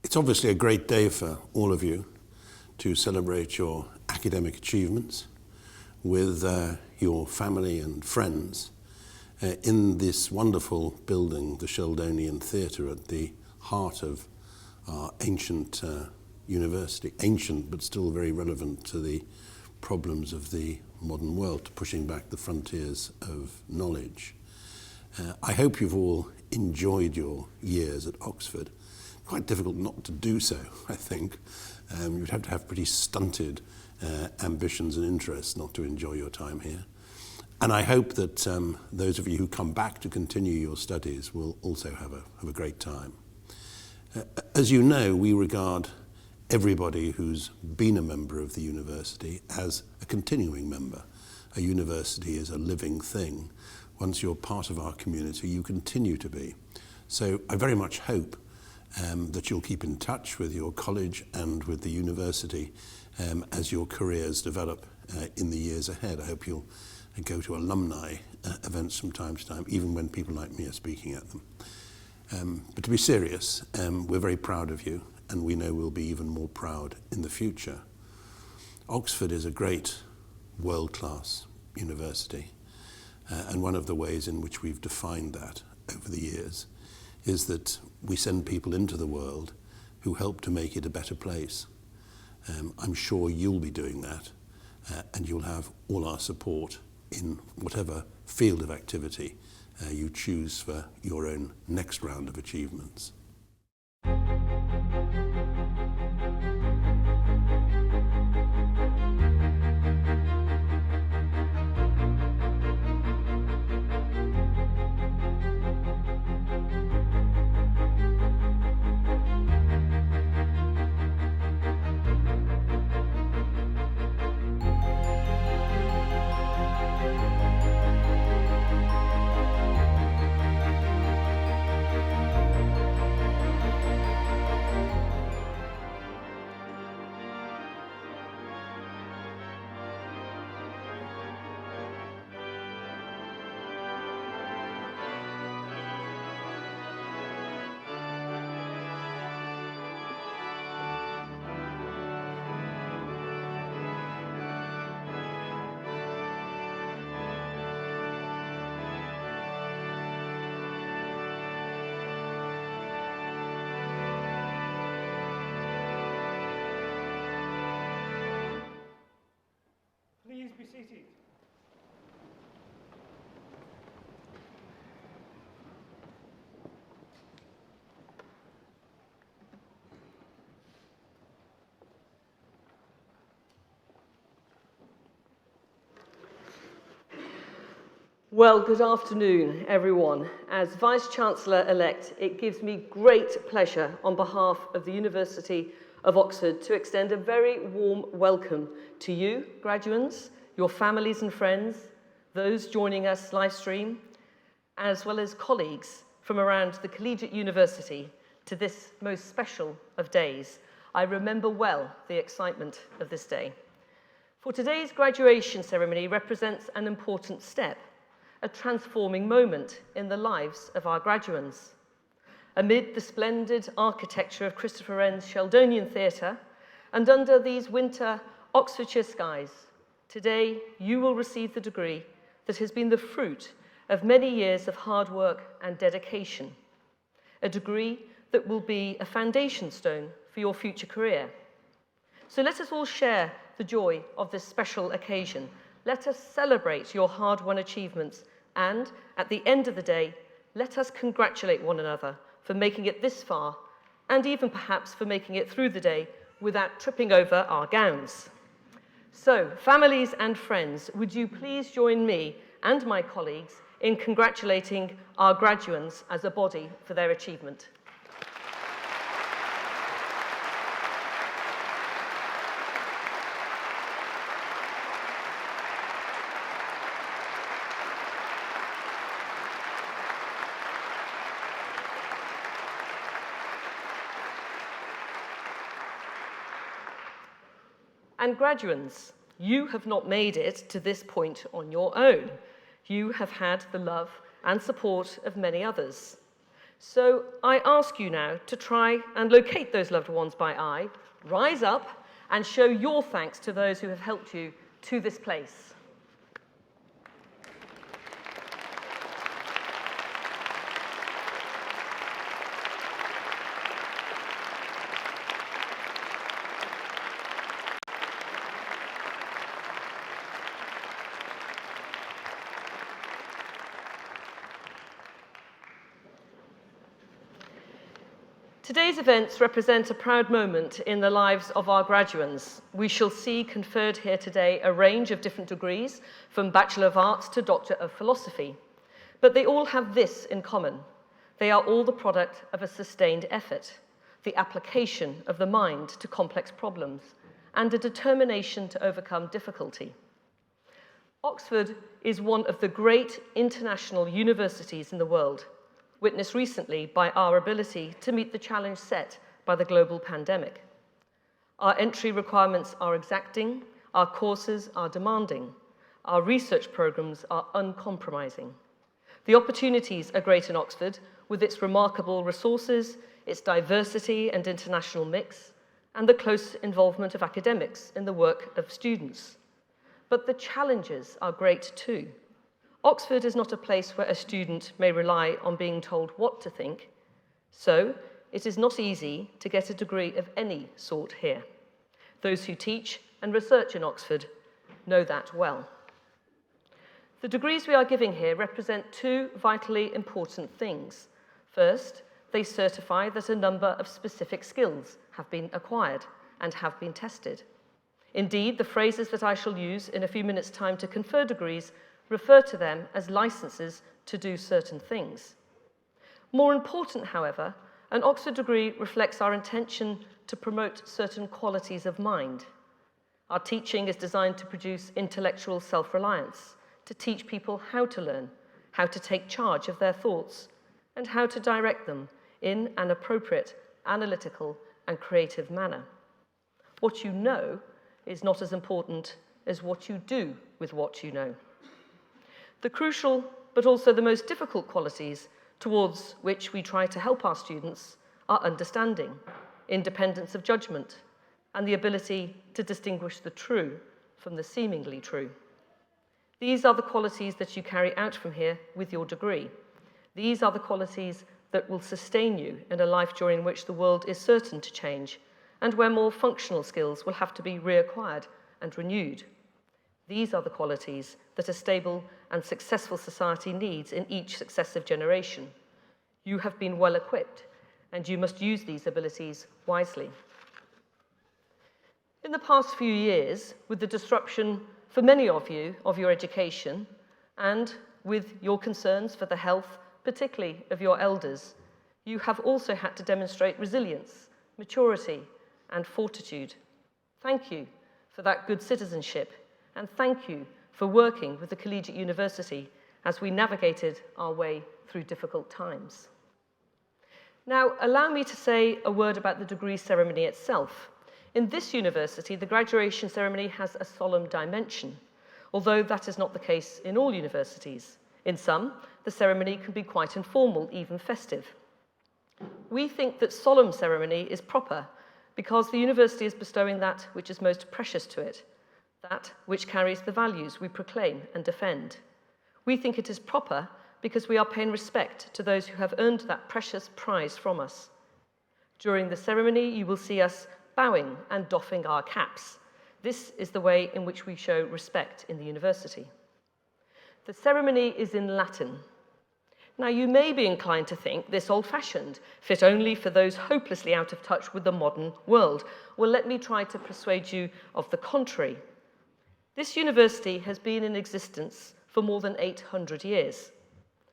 It's obviously a great day for all of you to celebrate your academic achievements with your family and friends in this wonderful building, the Sheldonian Theatre, at the heart of our ancient university. Ancient, but still very relevant to the problems of the modern world, pushing back the frontiers of knowledge. I hope you've all enjoyed your years at Oxford. Quite difficult not to do so, I think. You'd have to have pretty stunted ambitions and interests not to enjoy your time here. And I hope that those of you who come back to continue your studies will also have a great time. As you know, we regard everybody who's been a member of the university as a continuing member. A university is a living thing. Once you're part of our community, you continue to be. So I very much hope that you'll keep in touch with your college and with the university as your careers develop in the years ahead. I hope you'll go to alumni events from time to time, even when people like me are speaking at them. But to be serious, we're very proud of you, and we know we'll be even more proud in the future. Oxford is a great world-class university, and one of the ways in which we've defined that over the years is that we send people into the world who help to make it a better place. I'm sure you'll be doing that, and you'll have all our support in whatever field of activity you choose for your own next round of achievements. Please be seated. Well, good afternoon, everyone. As Vice-Chancellor-elect, it gives me great pleasure on behalf of the University of Oxford to extend a very warm welcome to you, graduates, your families and friends, those joining us live stream, as well as colleagues from around the Collegiate University to this most special of days. I remember well the excitement of this day. For today's graduation ceremony represents an important step, a transforming moment in the lives of our graduates. Amid the splendid architecture of Christopher Wren's Sheldonian Theatre and under these winter Oxfordshire skies, today you will receive the degree that has been the fruit of many years of hard work and dedication, a degree that will be a foundation stone for your future career. So let us all share the joy of this special occasion. Let us celebrate your hard-won achievements, and at the end of the day, let us congratulate one another for making it this far, and even perhaps for making it through the day without tripping over our gowns. So, families and friends, would you please join me and my colleagues in congratulating our graduates as a body for their achievement. And graduates, you have not made it to this point on your own. You have had the love and support of many others. So I ask you now to try and locate those loved ones by eye, rise up, and show your thanks to those who have helped you to this place. Today's events represent a proud moment in the lives of our graduates. We shall see conferred here today a range of different degrees, from Bachelor of Arts to Doctor of Philosophy. But they all have this in common. They are all the product of a sustained effort, the application of the mind to complex problems, and a determination to overcome difficulty. Oxford is one of the great international universities in the world, witnessed recently by our ability to meet the challenge set by the global pandemic. Our entry requirements are exacting, our courses are demanding, our research programs are uncompromising. The opportunities are great in Oxford, with its remarkable resources, its diversity and international mix, and the close involvement of academics in the work of students. But the challenges are great too. Oxford is not a place where a student may rely on being told what to think, so it is not easy to get a degree of any sort here. Those who teach and research in Oxford know that well. The degrees we are giving here represent two vitally important things. First, they certify that a number of specific skills have been acquired and have been tested. Indeed, the phrases that I shall use in a few minutes' time to confer degrees refer to them as licenses to do certain things. More important, however, an Oxford degree reflects our intention to promote certain qualities of mind. Our teaching is designed to produce intellectual self-reliance, to teach people how to learn, how to take charge of their thoughts, and how to direct them in an appropriate, analytical, and creative manner. What you know is not as important as what you do with what you know. The crucial, but also the most difficult qualities towards which we try to help our students are understanding, independence of judgment, and the ability to distinguish the true from the seemingly true. These are the qualities that you carry out from here with your degree. These are the qualities that will sustain you in a life during which the world is certain to change, and where more functional skills will have to be reacquired and renewed. These are the qualities that a stable and successful society needs in each successive generation. You have been well equipped, and you must use these abilities wisely. In the past few years, with the disruption for many of you of your education, and with your concerns for the health, particularly of your elders, you have also had to demonstrate resilience, maturity, and fortitude. Thank you for that good citizenship, and thank you for working with the Collegiate University as we navigated our way through difficult times. Now, allow me to say a word about the degree ceremony itself. In this university, the graduation ceremony has a solemn dimension, although that is not the case in all universities. In some, the ceremony can be quite informal, even festive. We think that solemn ceremony is proper because the university is bestowing that which is most precious to it, that which carries the values we proclaim and defend. We think it is proper because we are paying respect to those who have earned that precious prize from us. During the ceremony, you will see us bowing and doffing our caps. This is the way in which we show respect in the university. The ceremony is in Latin. Now, you may be inclined to think this old-fashioned, fit only for those hopelessly out of touch with the modern world. Well, let me try to persuade you of the contrary. This university has been in existence for more than 800 years.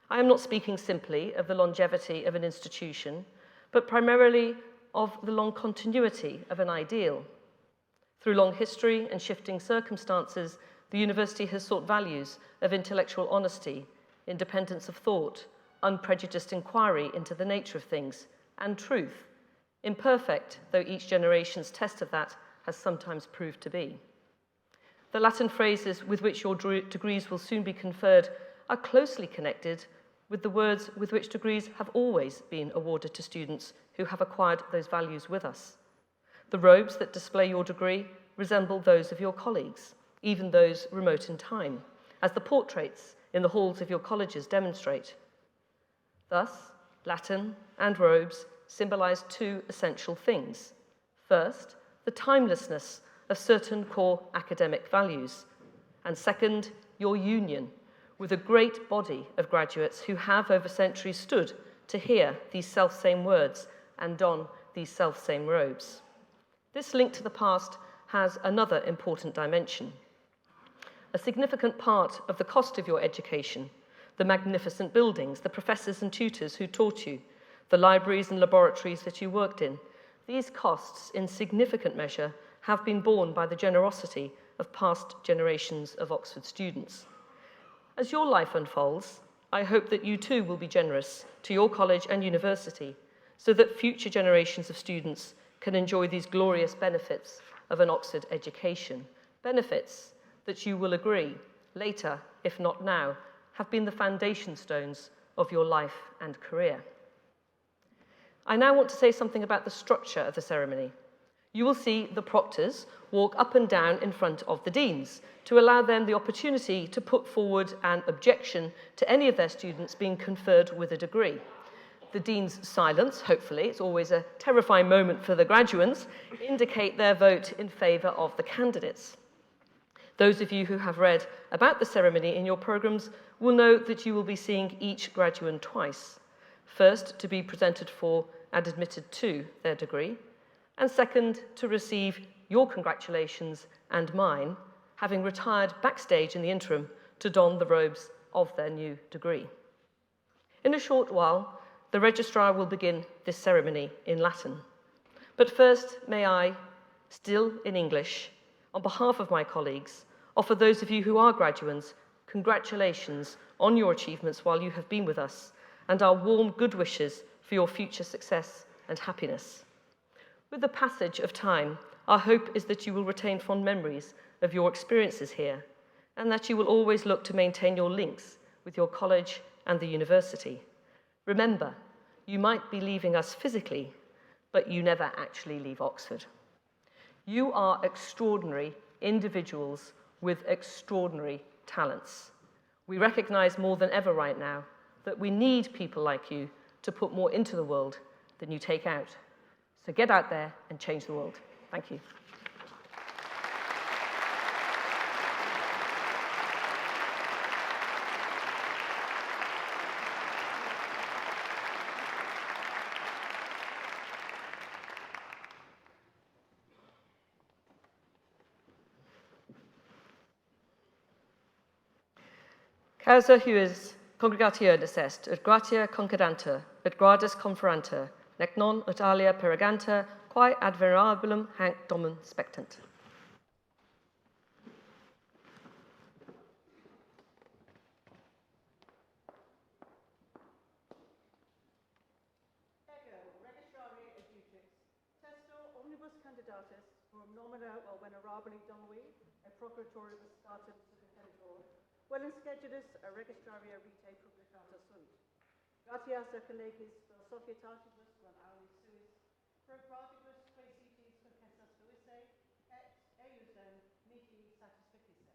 I am not speaking simply of the longevity of an institution, but primarily of the long continuity of an ideal. Through long history and shifting circumstances, the university has sought values of intellectual honesty, independence of thought, unprejudiced inquiry into the nature of things, and truth, imperfect though each generation's test of that has sometimes proved to be. The Latin phrases with which your degrees will soon be conferred are closely connected with the words with which degrees have always been awarded to students who have acquired those values with us. The robes that display your degree resemble those of your colleagues, even those remote in time, as the portraits in the halls of your colleges demonstrate. Thus, Latin and robes symbolize two essential things. First, the timelessness of certain core academic values, and second, your union with a great body of graduates who have over centuries stood to hear these self-same words and don these self-same robes. This link to the past has another important dimension. A significant part of the cost of your education, the magnificent buildings, the professors and tutors who taught you, the libraries and laboratories that you worked in, these costs, in significant measure, have been borne by the generosity of past generations of Oxford students. As your life unfolds, I hope that you too will be generous to your college and university so that future generations of students can enjoy these glorious benefits of an Oxford education, benefits that you will agree, later, if not now, have been the foundation stones of your life and career. I now want to say something about the structure of the ceremony. You will see the proctors walk up and down in front of the deans to allow them the opportunity to put forward an objection to any of their students being conferred with a degree. The dean's silence, hopefully, it's always a terrifying moment for the graduates, indicate their vote in favour of the candidates. Those of you who have read about the ceremony in your programmes will know that you will be seeing each graduate twice. First, to be presented for and admitted to their degree, and second, to receive your congratulations and mine, having retired backstage in the interim to don the robes of their new degree. In a short while, the registrar will begin this ceremony in Latin. But first, may I, still in English, on behalf of my colleagues, offer those of you who are graduates congratulations on your achievements while you have been with us, and our warm good wishes for your future success and happiness. With the passage of time, our hope is that you will retain fond memories of your experiences here, and that you will always look to maintain your links with your college and the university. Remember, you might be leaving us physically, but you never actually leave Oxford. You are extraordinary individuals with extraordinary talents. We recognise more than ever right now that we need people like you to put more into the world than you take out. So get out there and change the world. Thank you. Causa huis congregationis est, ut gratia concedanta, ut gradus conferanta, nec non ut alia peraganta, quae ad venerabilum hanc domum spectant. Ego, registrari adjutrix, testo omnibus candidatus, quorum nomina vel venerabili domui, et procuratoribus statum subintentor, vel in schedulus a registraria vitae publicata sunt. Gratias a collegis philosophiatatibus quam auli suis, pro pratibus praesitis confessas fuisse, et eiusem mihi satisficisse.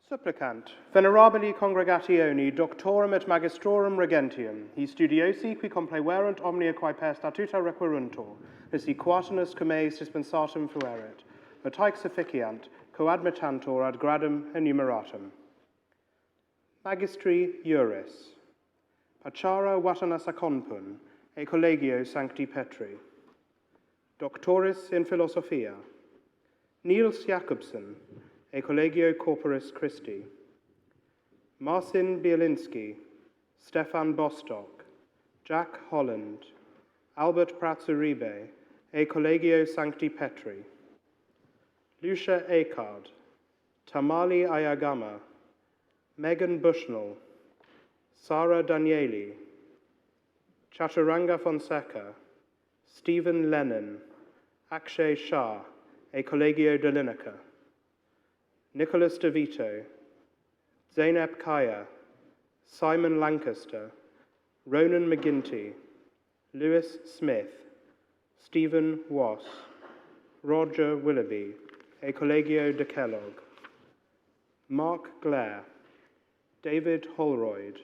Supplicant, venerabili congregationi, doctorum et magistrorum regentium, hi studiosi qui compleverunt omnia quae per statuta requiruntur, nisi quatenus cum eis dispensatum fuerit, et haec sufficiant, coadmittantur ad gradum enumeratum. Magistri Juris, Pacara Vatanas Aconpun, e Collegio Sancti Petri. Doctoris in Philosophia, Niels Jacobsen, e Collegio Corporis Christi. Marcin Bielinski, Stefan Bostock, Jack Holland, Albert Pratzuribe, e Collegio Sancti Petri. Lucia Akard, Tamali Ayagama, Megan Bushnell, Sara Danieli, Chaturanga Fonseka, Stephen Lennon, Akshay Shah, e Collegio de Lineker, Nicholas DeVito, Zainab Kaya, Simon Lancaster, Ronan McGinty, Lewis Smith, Stephen Wass, Roger Willoughby, e Collegio de Kellogg, Mark Glare, David Holroyd,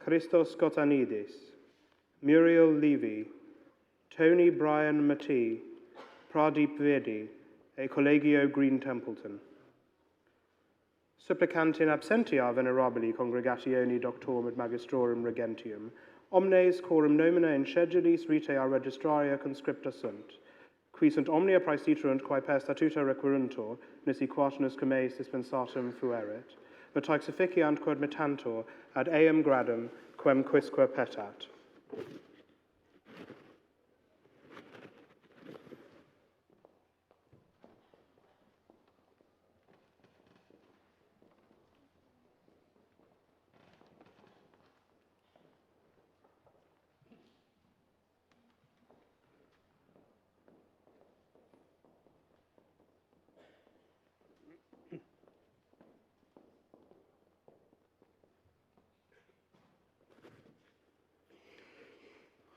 Christos Kotanidis, Muriel Levy, Tony Brian Matee, Pradeep Vedi, e Collegio Green Templeton. Supplicant in absentia venerabili congregatione doctorum et magistrorum regentium, omnes quorum nomina in schedulis retea registraria conscripta sunt, qui sunt omnia praestiterunt quae per statuta requiruntur, nisi quatinus cum eis dispensatum fuerit, but exefficiant quod mittantur ad eam gradum quem quisque petat.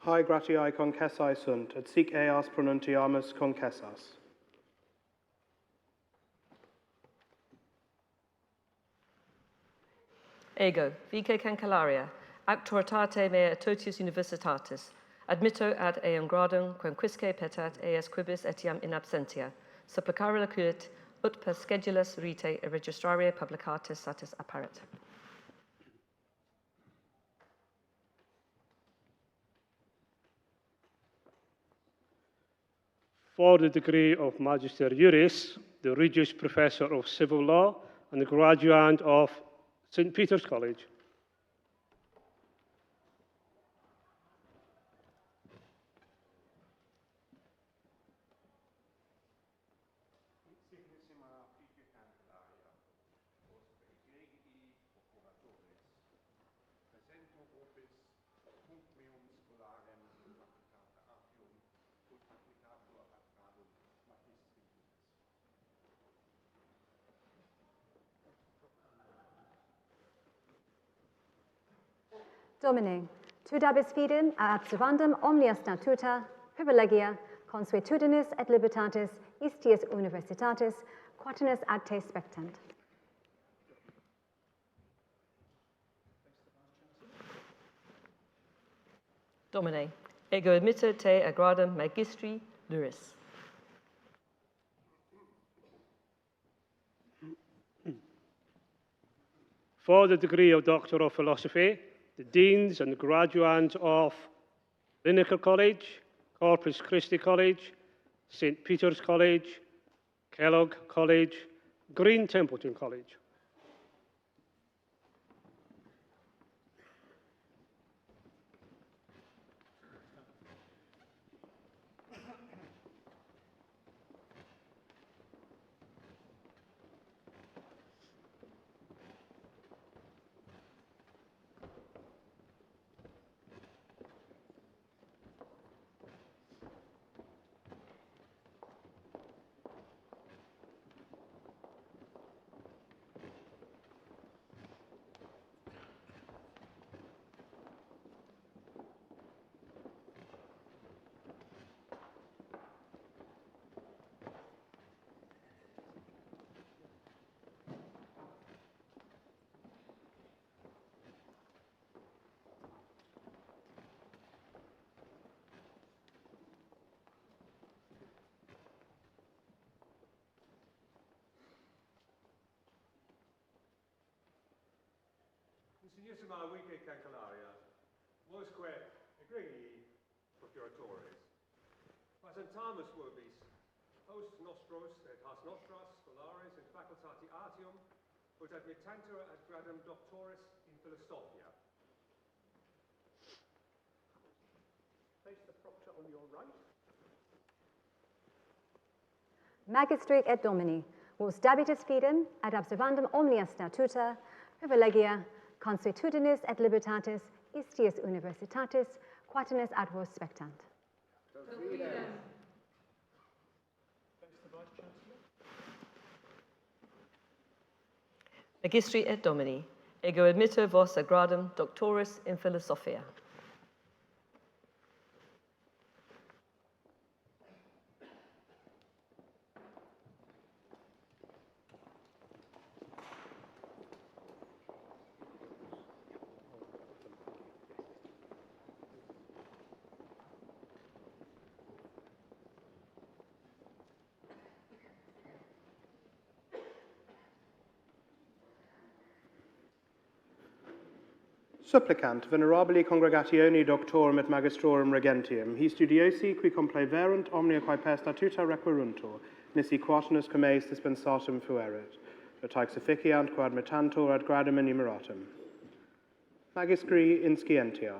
Hae gratiae concessae sunt, et sic eas pronuntiamus concessas. Ego, vice cancelaria, actuaritate mea totius universitatis, admitto ad eam gradum, quem quisque petat eas quibus etiam in absentia, supplicare lacuit, ut per schedulas rite e registraria publicatis satis apparet. For the degree of Magister Juris, the Regius Professor of Civil Law and the graduate of St. Peter's College. Domine, tu dabis fidem a observandum omnia statuta, privilegia, consuetudinis et libertatis, istius universitatis, quatinus ad te spectant. Domine, ego admitto te ad gradum magistri luris. For the degree of Doctor of Philosophy, the Deans and graduates of Lineker College, Corpus Christi College, St. Peter's College, Kellogg College, Green Templeton College. Insignissima vice cancelaria, vosque egregii procuratores, presentamus vobis, post nostros et has nostras scholares in facultati artium, ut admittantur ad gradum doctoris in philosophia. Place the proctor on your right. Magistri et Domini, vos dabitus fidem ad observandum omnia statuta, privilegia, consuetudinis et libertatis, istius universitatis, Quaternis ad vos spectant. Magistri et Domini, ego admitto vos a gradum doctoris in philosophia. Supplicant, venerabili congregatione doctorum et magistrorum regentium, hi studiosi qui compleverunt omnia quae per statuta requiruntur, nisi quaternis cum eis dispensatum fuerit, et haec sufficiant quod admittantur ad gradum enumeratum. Magistri inscientia,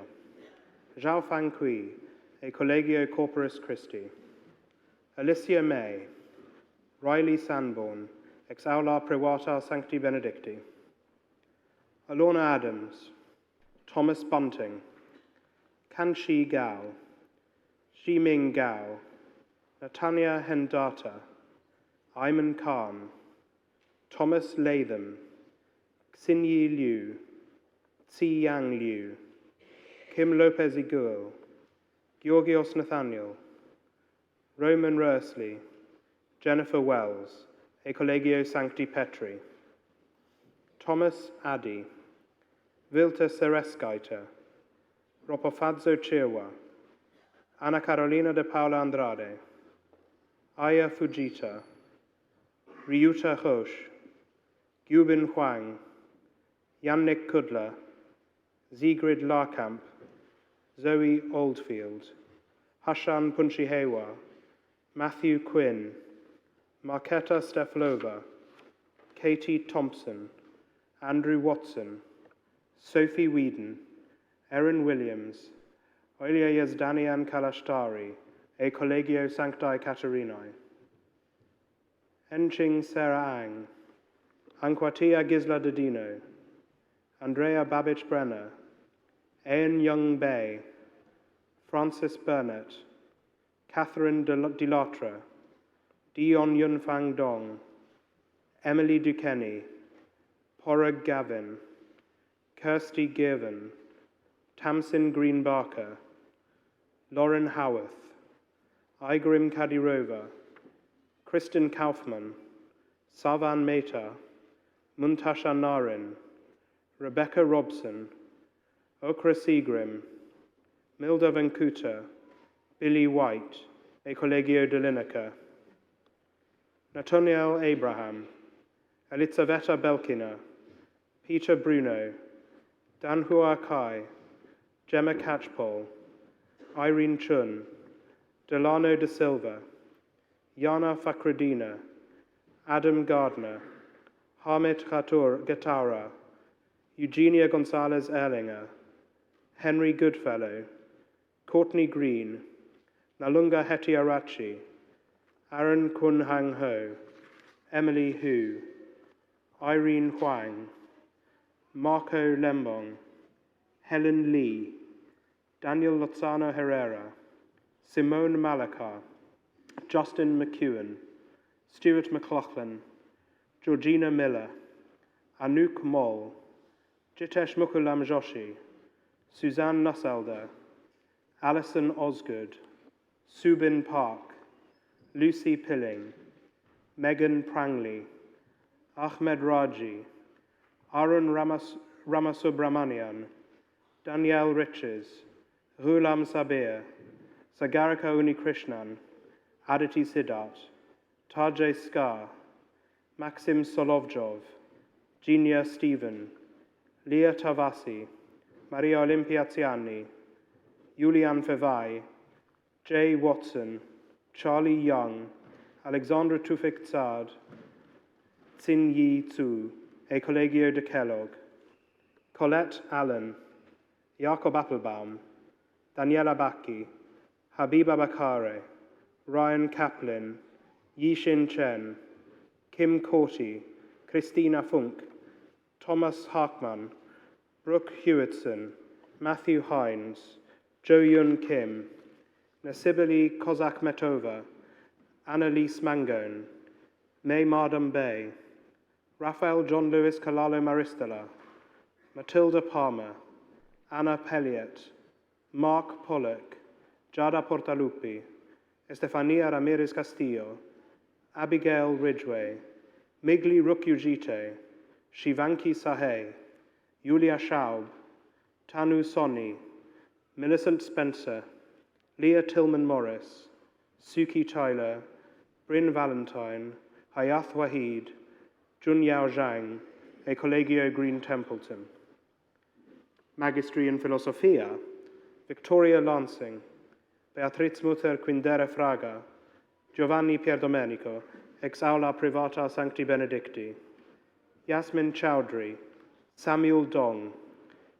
Zhao Fang Kui, e Collegio Corporis Christi, Alicia May, Riley Sanborn, ex aula privata Sancti Benedicti, Alorna Adams, Thomas Bunting, Kanshi Gao, Ximing Gao, Natanya Hendata, Ayman Khan, Thomas Latham, Xinyi Liu, Tsi Yang Liu, Kim Lopez Iguel, Georgios Nathaniel, Roman Rursley, Jennifer Wells, e Collegio Sancti Petri, Thomas Addy, Vilta Sereskaita, Ropofazzo Chirwa, Ana Carolina de Paula Andrade, Aya Fujita, Ryuta Ghosh, Gubin Huang, Yannick Kudla, Sigrid Larkamp, Zoe Oldfield, Hashan Punchihewa, Matthew Quinn, Marketa Steflova, Katie Thompson, Andrew Watson, Sophie Whedon, Erin Williams, Oilia Yazdanian Kalashtari, e Collegio Sancti Caterinae, Enching Sarah Ang, Anquatia Gisla Dodino, Andrea Babbage Brenner, Ian Young Bay, Francis Burnett, Catherine Delatra, Dion Yunfang Dong, Emily Duquesne, Porag Gavin, Kirsty Girvan, Tamsin Green Barker, Lauren Howarth, Igrim Kadirova, Kristen Kaufman, Savan Mehta, Muntasha Narin, Rebecca Robson, Okra Seagrim, Milda Venkuta, Billy White, e Collegio de Lineker, Natoniel Abraham, Elizaveta Belkina, Peter Bruno, Danhua Kai, Gemma Catchpole, Irene Chun, Delano de Silva, Yana Fakredina, Adam Gardner, Hamid Gatara, Eugenia Gonzalez Erlinger, Henry Goodfellow, Courtney Green, Nalunga Hetiarachi, Aaron Kun Hang Ho, Emily Hu, Irene Huang, Marco Lembong, Helen Lee, Daniel Lozano Herrera, Simone Malaka, Justin McEwen, Stuart McLaughlin, Georgina Miller, Anouk Moll, Jitesh Mukulam Joshi, Suzanne Nusselder, Alison Osgood, Subin Park, Lucy Pilling, Megan Prangley, Ahmed Raji, Arun Ramasubramanian, Danielle Riches, Rulam Sabir, Sagarika Unikrishnan, Aditi Siddharth, Tajay Skar, Maxim Solovjov, Genia Stephen, Leah Tavasi, Maria Olimpiaziani, Julian Fevai, Jay Watson, Charlie Young, Alexandra Tufik-Tsad, Tsin Yi Tzu, e Collegio de Kellogg, Colette Allen, Jacob Applebaum, Daniela Baki, Habiba Bakare, Ryan Kaplan, Yishin Chen, Kim Corti, Christina Funk, Thomas Harkman, Brooke Hewitson, Matthew Hines, Jo Yun Kim, Nasibali Kozak-Metova, Annalise Mangone, May Mardam Bey, Raphael John Lewis Kalalo Maristella, Matilda Palmer, Anna Pelliot, Mark Pollock, Jada Portaluppi, Estefania Ramirez Castillo, Abigail Ridgway, Migli Rukyujite, Shivanki Sahay, Yulia Schaub, Tanu Soni, Millicent Spencer, Leah Tillman Morris, Suki Tyler, Bryn Valentine, Hayath Wahid, Jun Yao Zhang, e Collegio Green Templeton. Magistri in Filosofia, Victoria Lansing, Beatriz Mutter Quindere Fraga, Giovanni Pierdomenico, ex aula privata Sancti Benedicti, Yasmin Chowdhury, Samuel Dong,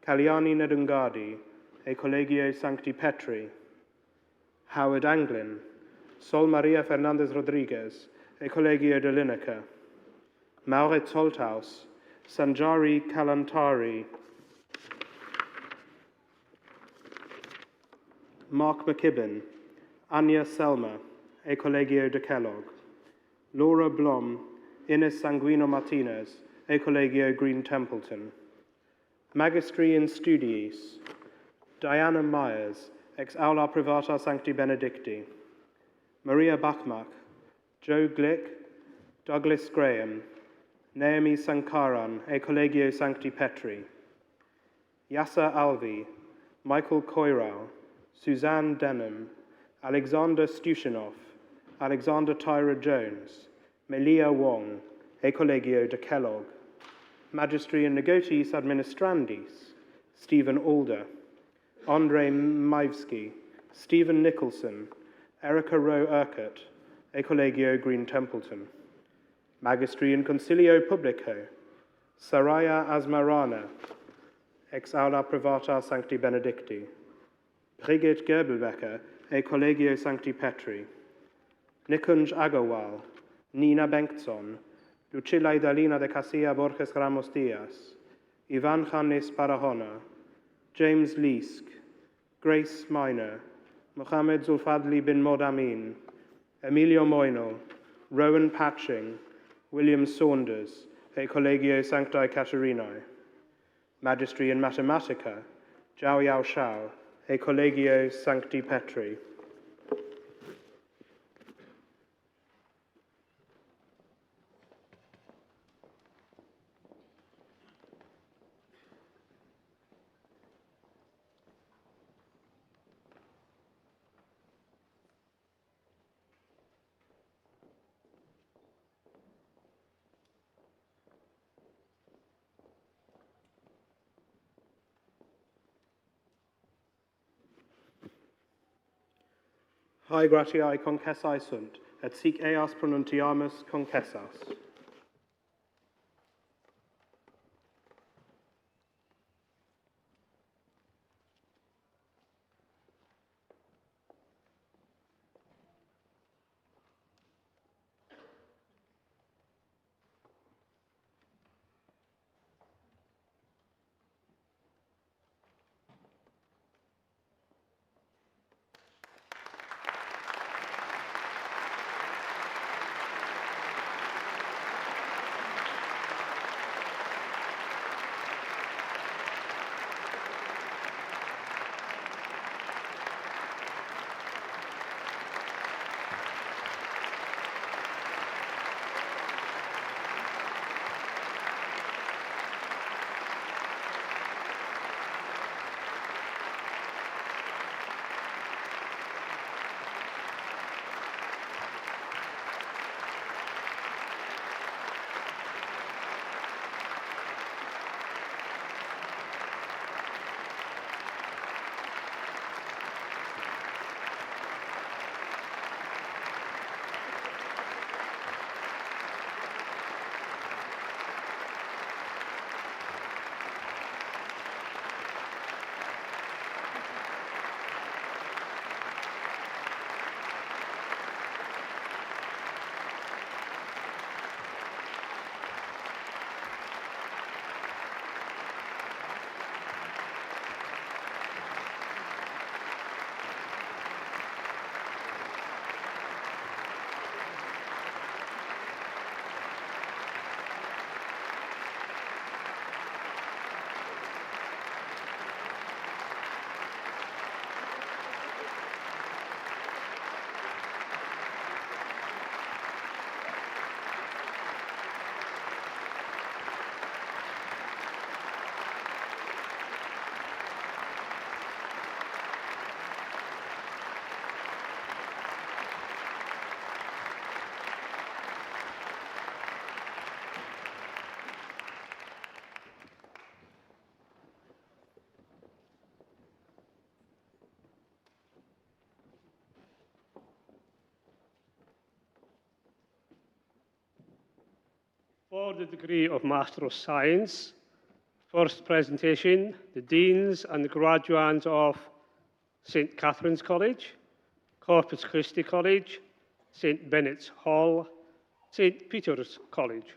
Kalyani Nedungadi, e Collegio Sancti Petri, Howard Anglin, Sol Maria Fernandez Rodriguez, e Collegio de Lineker, Mauret Solthaus, Sanjari Kalantari, Mark McKibben, Anya Selma, e Collegio de Kellogg, Laura Blom, Ines Sanguino Martinez, e Collegio Green Templeton, Magistri in Studiis, Diana Myers, ex aula privata Sancti Benedicti, Maria Bachmach, Joe Glick, Douglas Graham, Naomi Sankaran, e Collegio Sancti Petri, Yasser Alvi, Michael Koirau, Suzanne Denham, Alexander Stushinov, Alexander Tyra Jones, Melia Wong, e Collegio de Kellogg, Magistri in Negotiis Administrandis, Stephen Alder, Andrei Maivsky, Stephen Nicholson, Erica Rowe Urquhart, e Collegio Green Templeton, Magistri in Concilio Publico, Saraya Asmarana, ex aula privata Sancti Benedicti, Brigitte Gerbelbecker, e Collegio Sancti Petri, Nikunj Agarwal, Nina Bengtson, Lucilla Idalina de Casilla Borges Ramos Diaz, Ivan Khanis Parahona, James Leask, Grace Minor, Mohammed Zulfadli bin Modamin, Emilio Moino, Rowan Patching, William Saunders, e Collegio Sancti Caterinae, Magistri in Mathematica, Zhao Yao Shao, e Collegio Sancti Petri. Hae gratiae concessae sunt, et sic eas pronuntiamus concessas. For the degree of Master of Science, first presentation, the Deans and the Graduates of St Catherine's College, Corpus Christi College, St Bennett's Hall, St Peter's College.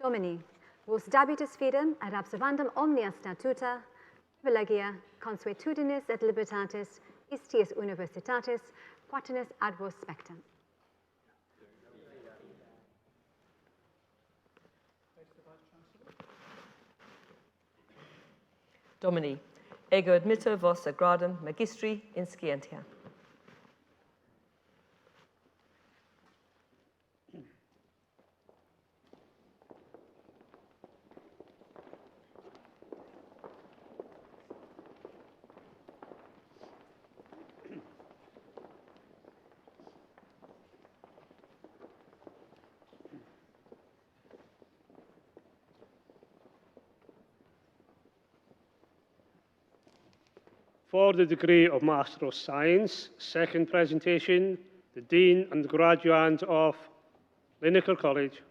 Domini, vos dabitus fidem ad observandum omnia statuta, privilegia, consuetudinis et libertatis, istiis universitatis, quaternis ad vos spectam. Domini, ego admitto vos ad gradum magistri in scientia. For the degree of Master of Science, second presentation, the Dean and the Graduates of Clinical College.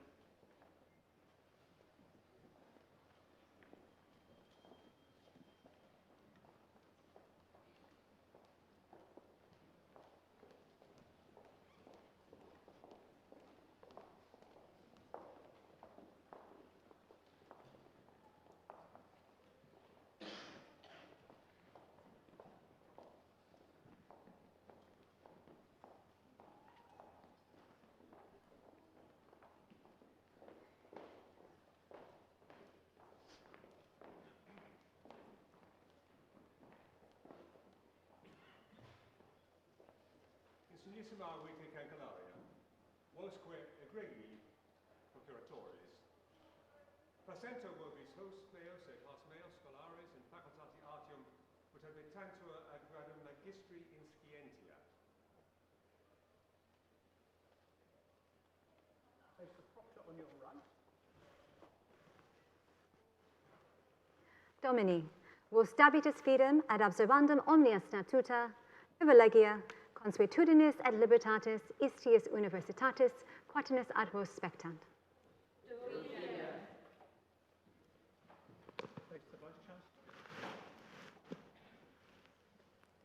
Insignissima vitae cancelaria, vosque egregii procuratores, placenta vobis hos meos et hos meos scholares in facultati artium ut habitantur ad gradum magistri in scientia. Place the proctor on your right. Domini, vos dabitus fidem ad observandum omnia statuta, privilegia, consuetudinis et libertatis, istiis universitatis, quaternis ad vos spectant. Place the Vice Chancellor.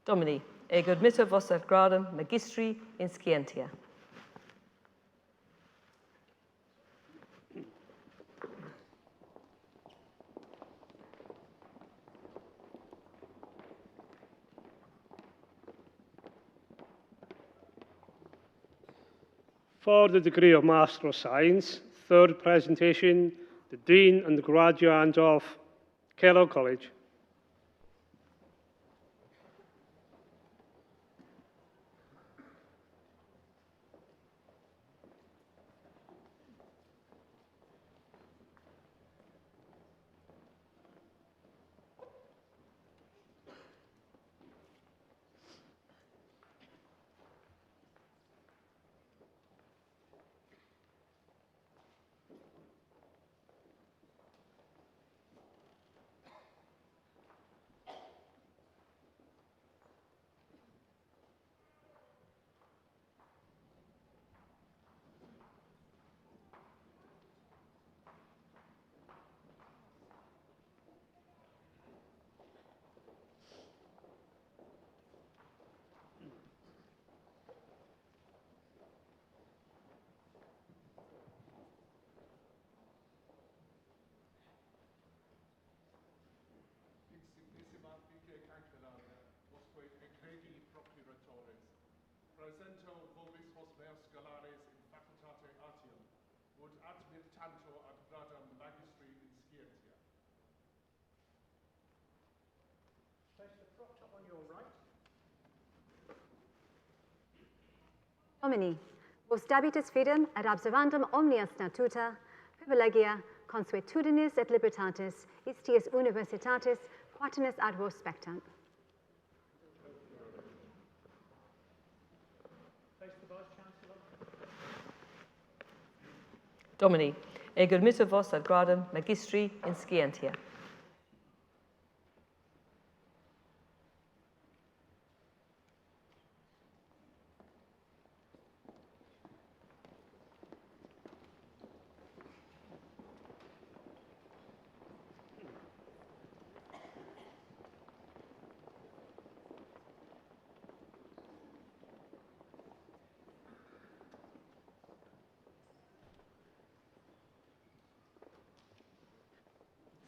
Domini, ego admitto vos ad gradum magistri in scientia. For the degree of Master of Science, third presentation, the Dean and the Graduates of Kellogg College. presento vobis vos meos scholares in facultate artium, ut admit tanto ad gradum magistri in scientia. Place the proctor on your right. Domini, vos dabitus fidem et observandum omnia statuta, privilegia, consuetudinis et libertatis, istiis universitatis, quaternis ad vos spectant. Place the Vice-Chancellor. Domini, ego admitto vos ad gradum magistri in scientia.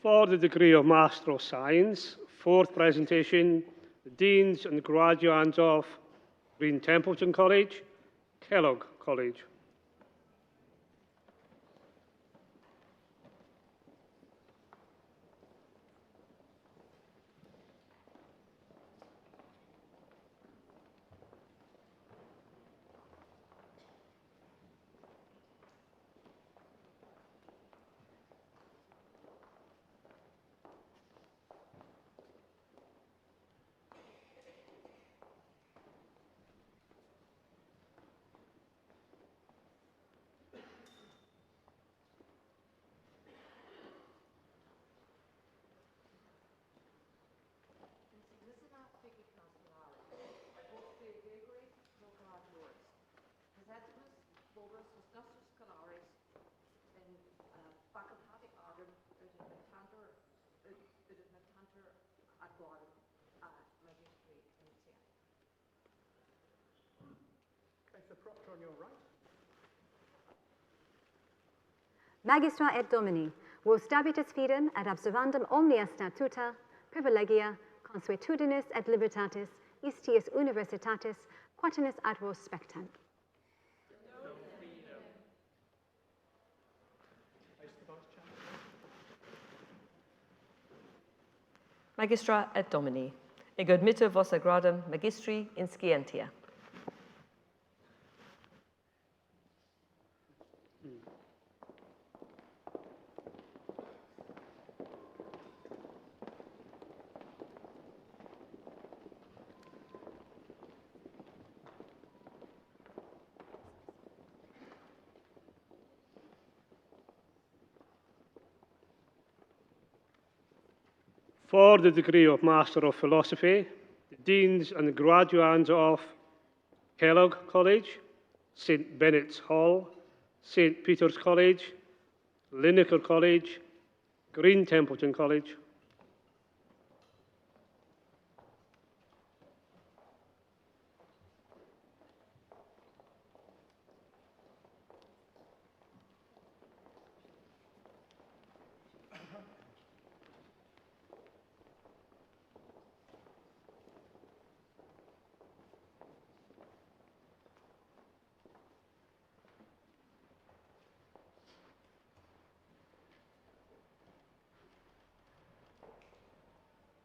For the degree of Master of Science, fourth presentation, the Deans and Graduates of Green Templeton College, Kellogg College. Place the proctor on your right. Magistra et Domini, vos dabitus fidem et observandum omnia statuta, privilegia, consuetudinis et libertatis, istiis universitatis, quaternis ad vos spectant. Place the Vice-Chancellor. Magistra et Domini, ego admitto vos ad gradum magistri in scientia. For the degree of Master of Philosophy, the Deans and Graduates of Kellogg College, St Bennett's Hall, St Peter's College, Linacre College, Green Templeton College.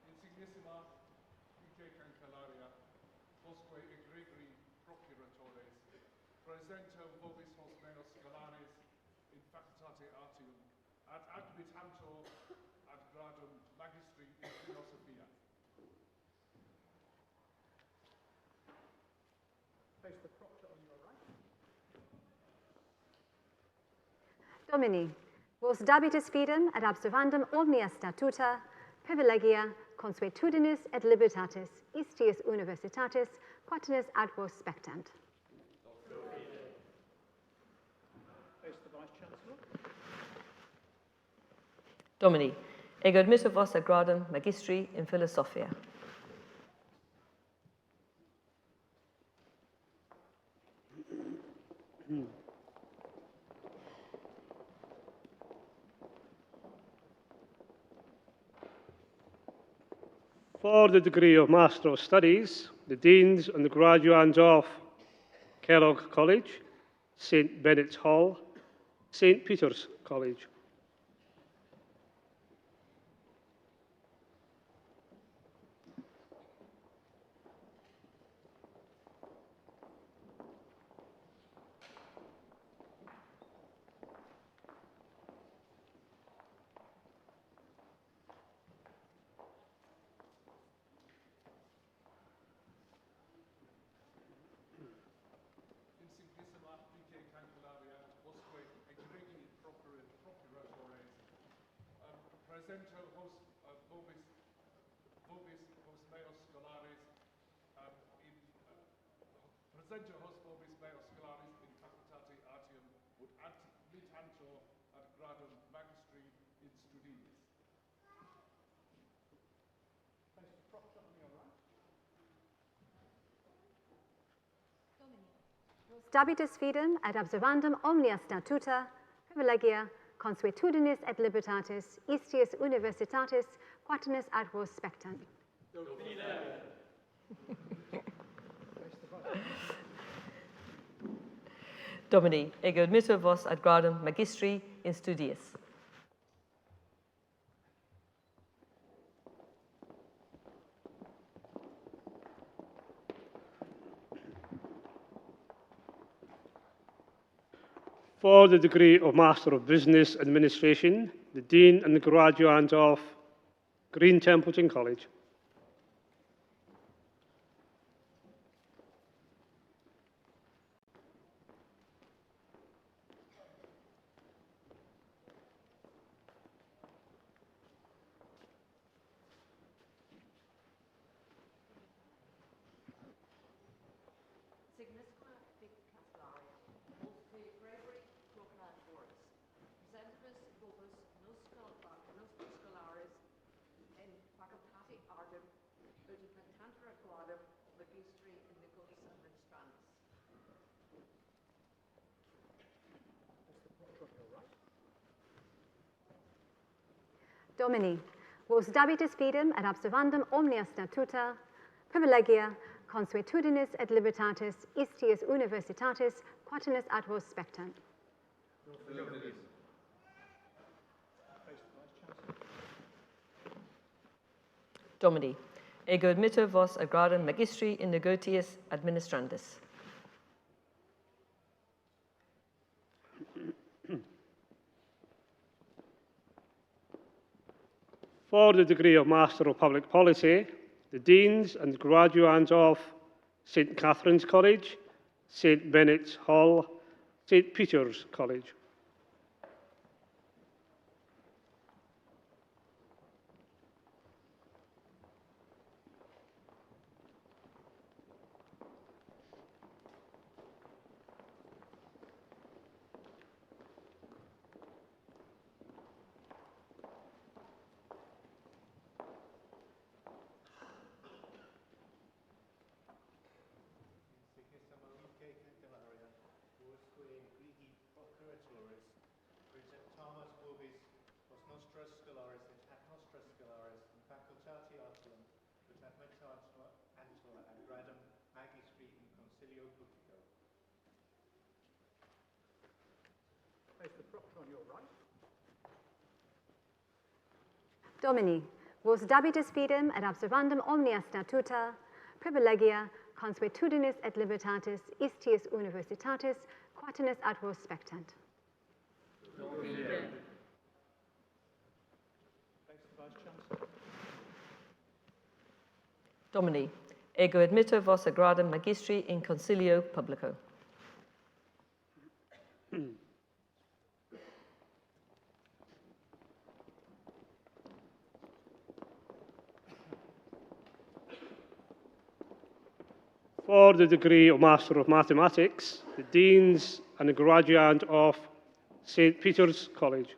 Insignissima vitae cancelaria, vosque egregri procuratores, presento vobis vos meos scholares in facultate artium, ad admittanto ad gradum magistri in philosophia. Place the proctor on your right. Domini, vos dabitus fidem et observandum omnia statuta, privilegia, consuetudinis et libertatis, istiis universitatis, quaternis ad vos spectant. Place the Vice-Chancellor. Domini, ego admitto vos ad gradum magistri in philosophia. For the degree of Master of Studies, the Deans and the Graduates of Kellogg College, St Benet's Hall, St Peter's College. Presento vobis meos scholaris in presento hos vobis meos scholaris in facultate artium ut admitantur ad gradum magistri in studiis. Stabitus fidem ad observandum omnia statuta, privilegia, consuetudinis et libertatis, istius universitatis, quaternis ad vos spectant. Domini, ego admitto vos ad gradum magistri in studiis. For the degree of Master of Business Administration, the Dean and the Graduate of Green Templeton College. Domini, vos dabitus fidem et observandum omnia statuta, privilegia, consuetudinis et libertatis, istius universitatis, quaternis ad vos spectant. Domini, ego admitto vos ad gradum magistri in negotiis administrandis. For the degree of Master of Public Policy, the Deans and Graduates of St Catherine's College, St Benet's Hall, St Peter's College. Domini, vos dabitus fidem et observandum omnia statuta, privilegia, consuetudinis et libertatis, istius universitatis, quaternis ad vos spectant. Domini, ego admitto vos ad gradum magistri in consilio publico. For the degree of Master of Mathematics, the Deans and the Graduate of St Peter's College.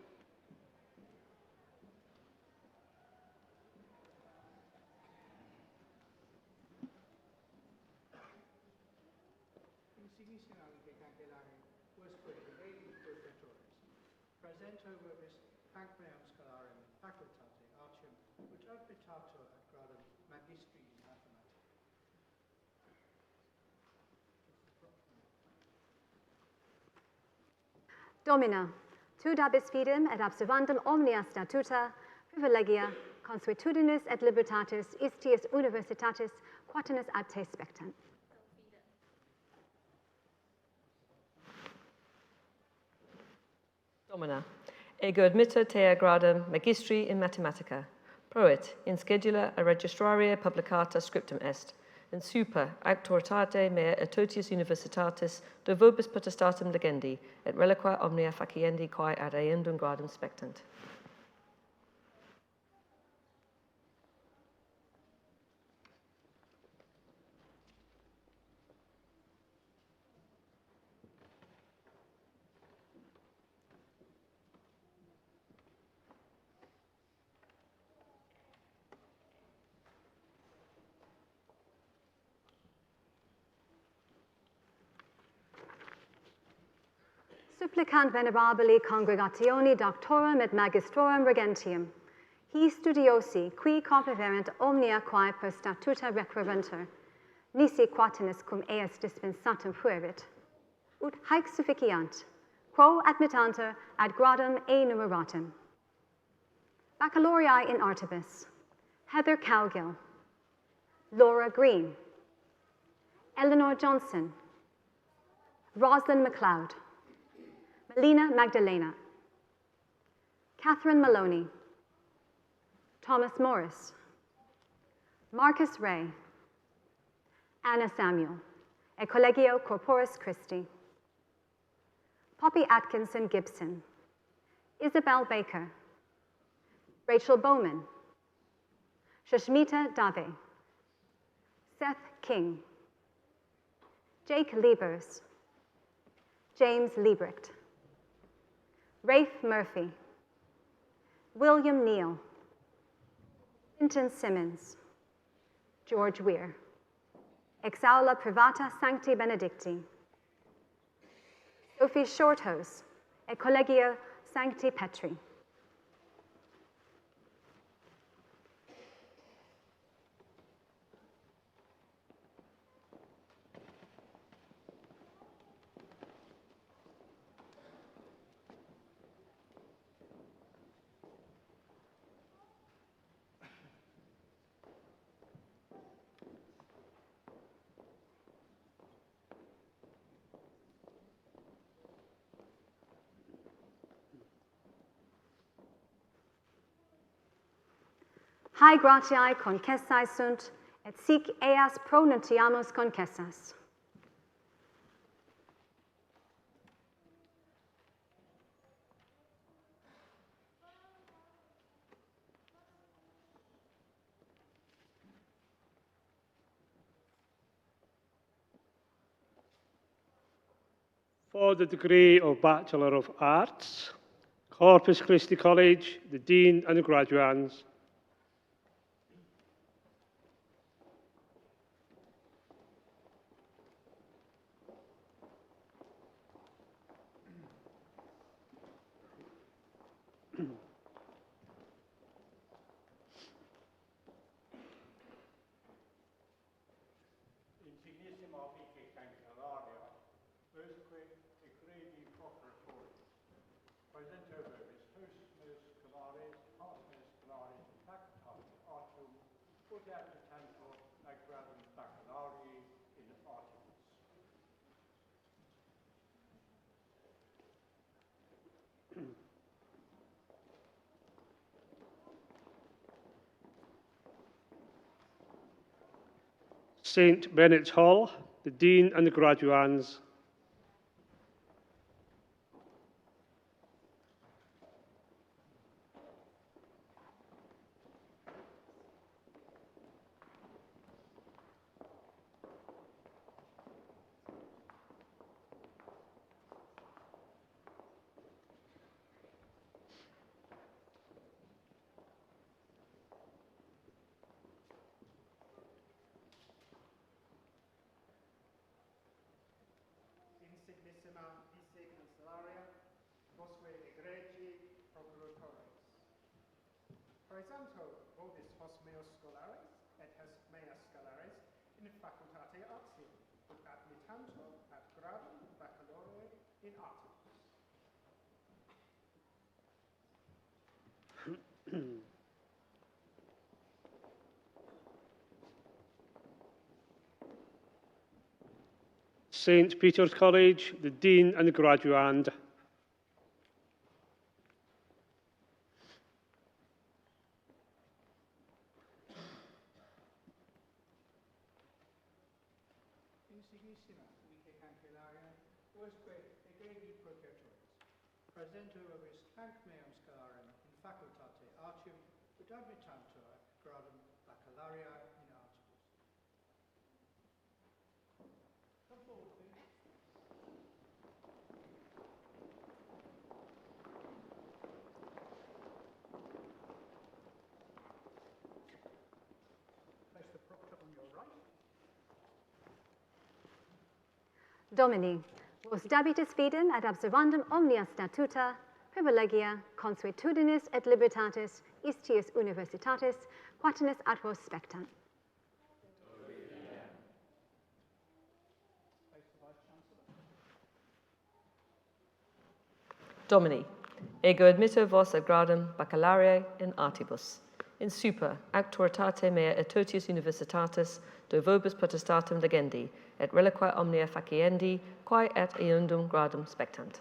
Presento vobis hanc meum scholarium facultate artium ut admitatur ad gradum magistri in mathematics. Domina, tu dabis fidem et observandum omnia statuta, privilegia, consuetudinis et libertatis, istius universitatis, quatenus ad te spectant. Domina, ego admitto te gradum magistri in mathematica. Proit, in schedula a registraria publicata scriptum est, in super auctoritate mea et totius universitatis de vobis potestatum legendi, et reliqua omnia faciendi quae ad aendum gradum spectant. Supplicant venerabili congregationi doctorum et magistrorum regentium, hi studiosi qui compeverent omnia quae per statuta requerentur, nisi quatenus cum eas dispensatum fuerit, ut haec sufficiant, quo admittantur ad gradum enumeratum. Baccalaureae in artibus, Heather Cowgill, Laura Green, Eleanor Johnson, Rosalind MacLeod, Melina Magdalena, Catherine Maloney, Thomas Morris, Marcus Ray, Anna Samuel, e Collegio Corporis Christi, Poppy Atkinson Gibson, Isabel Baker, Rachel Bowman, Shashmita Dave, Seth King, Jake Liebers, James Liebrecht, Rafe Murphy, William Neal, Quinton Simmons, George Weir, ex aula privata Sancti Benedicti, Sophie Shorthose, e Collegio Sancti Petri. Hae gratiae concessae sunt, et sic eas pronuntiamus concessas. For the degree of Bachelor of Arts, Corpus Christi College, the Dean and the graduands. Insignissima vice cancelaria, usque egregi procuratori, presenter verbis hos meus scolares, pars meus scolares, facultate artium, ut adjutantur ad gradum baccalaureae in artibus. St. Benet's Hall, the Dean and the graduands. Insignissima vice cancelaria, vosque egregi procuratores. Presento vobis hos meos scolares et hos meas scolares in facultate artium, ut admittantur ad gradum baccalaureae in artibus. St Peter's College, the Dean and Graduand. Insigissima vitae cancellaria, usque egregi procuratoris. Presentur vobis hanc meam scolarum in facultate artium, ut admittantur ad gradum baccalaureae in artibus. Come forward, please. Place the proctor on your right. Domini, vos dabitus fidem ad observandum omnia statuta, privilegia, consuetudinis et libertatis, istius universitatis, quatenus ad vos spectant. Domini, ego admitto vos ad gradum baccalaureae in artibus. In super, actuaritate mea et totius universitatis, do vobis potestatem legendi, et reliqua omnia faciendi, quae et eundum gradum spectant.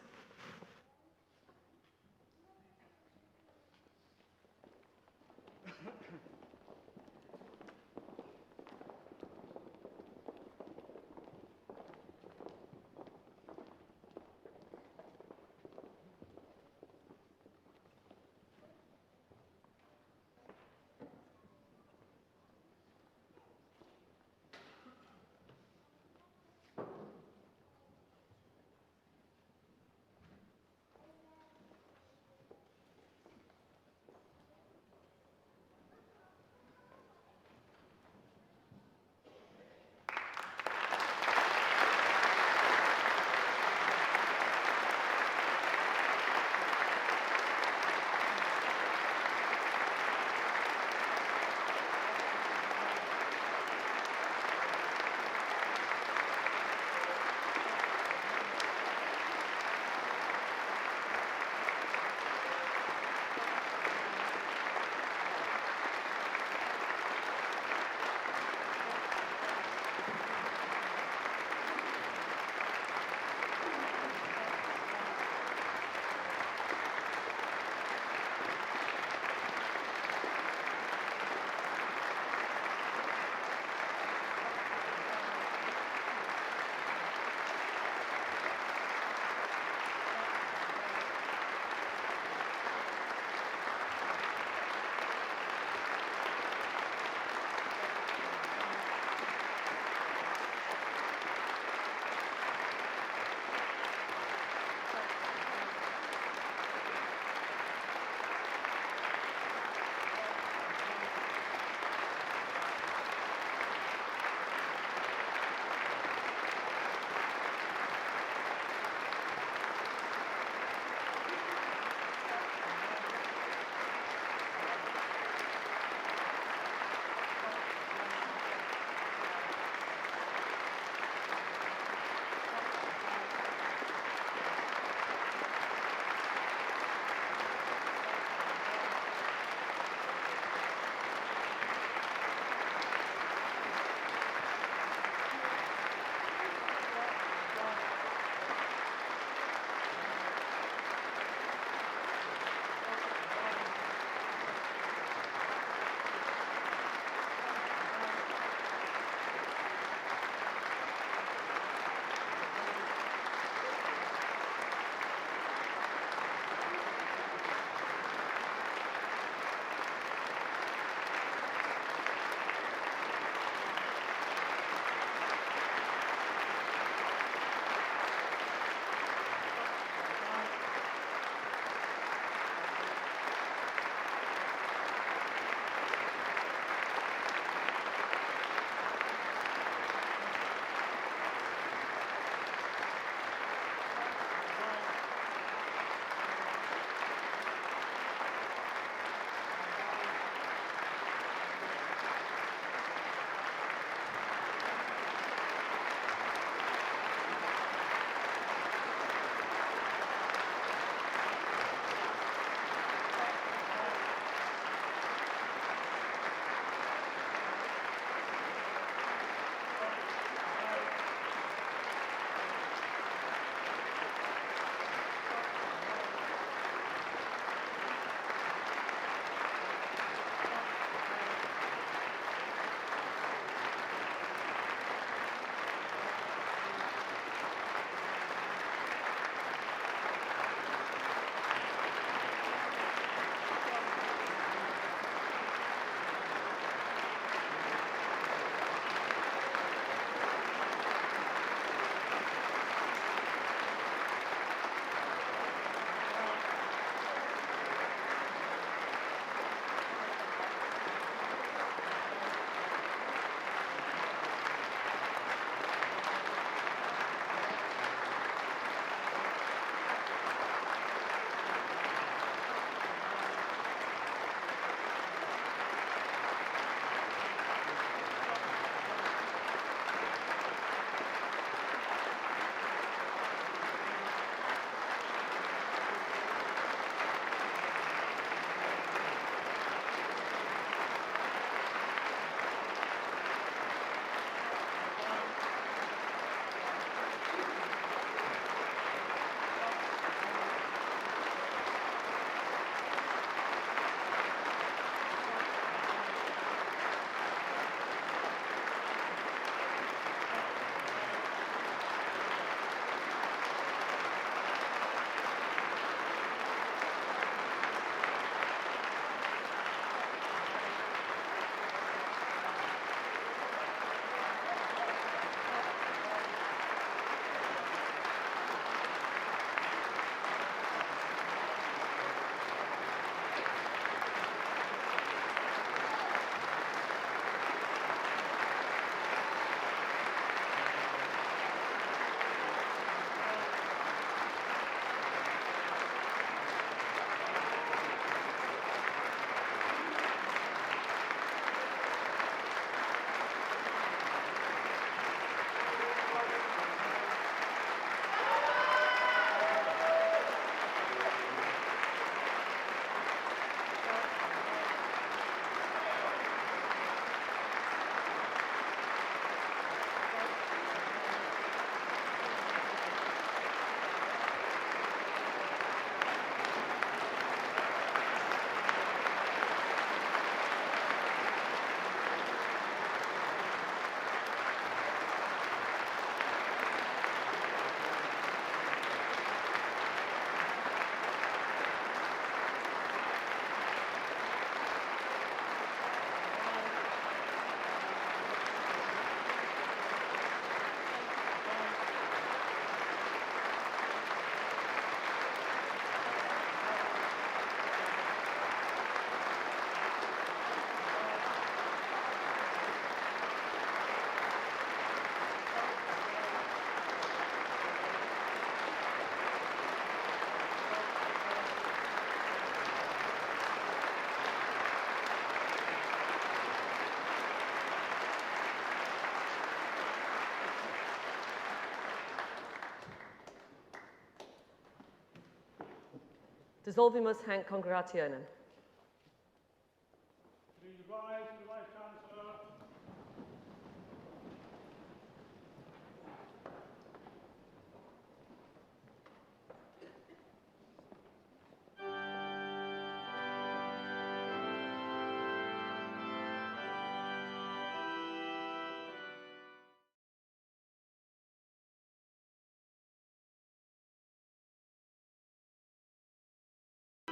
Dissolvimus hanc congregationem.